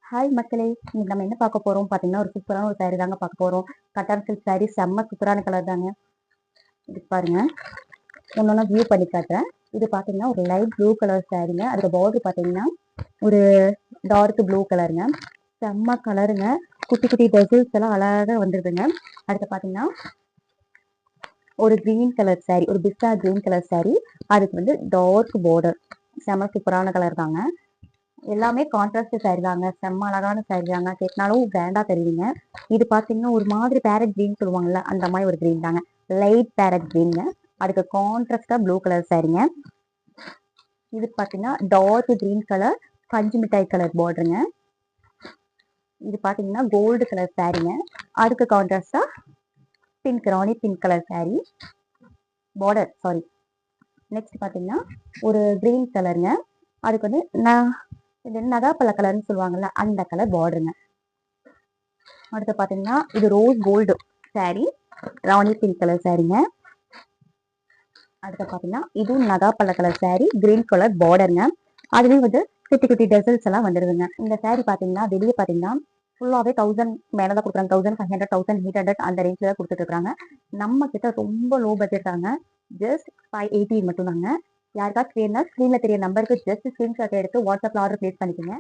Hi மக்களே, இன்னைக்கு நம்ம என்ன பார்க்க போறோம் பார்த்தீங்கன்னா, ஒரு சூப்பரான ஒரு சாரி தாங்க பார்க்க போறோம். கட்டான் சில்க் சாரி செம்ம சூப்பரான கலர் தாங்க. இது பாருங்க, ஒன்னொன்னா வியூ பண்ணி காட்டுறேன். இது பார்த்தீங்கன்னா ஒரு லைட் ப்ளூ கலர் சாரிங்க. அதுக்கு பார்டர் பார்த்தீங்கன்னா ஒரு டார்க் ப்ளூ கலருங்க. செம்ம கலருங்க. குட்டி குட்டி டெசில்ஸ் எல்லாம் அழகாக வந்துருதுங்க. அடுத்து பார்த்தீங்கன்னா ஒரு கிரீன் கலர் சாரி, ஒரு பிஸ்தா கிரீன் கலர் சாரி. அதுக்கு வந்து டார்க் பார்டர். செம்ம சூப்பரான கலர் தாங்க. எல்லாமே கான்ட்ராஸ்ட் சாரி தாங்க. செம்ம அழகான சாரி தாங்க. கேட்டினாலும் கிராண்டா தெரியுங்க. இது பாத்தீங்கன்னா ஒரு மாதிரி பேரட் கிரீன் சொல்லுவாங்கல்ல, அந்த மாதிரி ஒரு கிரீன் தாங்க. லைட் பேரட் கிரீனுங்க. அதுக்கு கான்ட்ராஸ்டா ப்ளூ கலர் சாரிங்க. இது பாத்தீங்கன்னா டார்க் கிரீன் கலர் பஞ்சு மிட்டாய் கலர் பார்டருங்க. இது பாத்தீங்கன்னா கோல்டு கலர் சாரிங்க. அதுக்கு கான்ட்ராஸ்டா pink rani pink colour sari border. Sari. Next பாத்தீங்கன்னா ஒரு கிரீன் கலருங்க. அதுக்கு வந்து இது நகாப்பழ கலர்னு சொல்லுவாங்கல்ல, அந்த கலர் பார்டருங்க. அடுத்து பாத்தீங்கன்னா இது ரோஸ் கோல்டு சாரி, ராணி பிங்க் கலர் சாரிங்க. அடுத்து பாத்தீங்கன்னா இதுவும் நகாப்பழ கலர் சாரி, கிரீன் கலர் பார்டருங்க. அதுலயும் வந்து குட்டி குட்டி டெசல்ஸ் எல்லாம் வந்துருதுங்க. இந்த சாரி பாத்தீங்கன்னா வெளியே பாத்தீங்கன்னா ஃபுல்லாவே 1000 மேலதான் கொடுக்குறாங்க. 1500 1800 அந்த ரேஞ்ச்ல தான் கொடுத்துட்டு இருக்காங்க. நம்ம கிட்ட ரொம்ப லோ பட்ஜெட் தாங்க. ஜஸ்ட் 580 மட்டும் தாங்க. யாருக்காச்சும் வேணும்னா ஸ்க்ரீன்ல தெரிய நம்பருக்கு ஜஸ்ட் ஸ்கிரீன்ஷாட் எடுத்து வாட்ஸ்அப்ல ஆர்டர் பிளேஸ் பண்ணிக்கோங்க.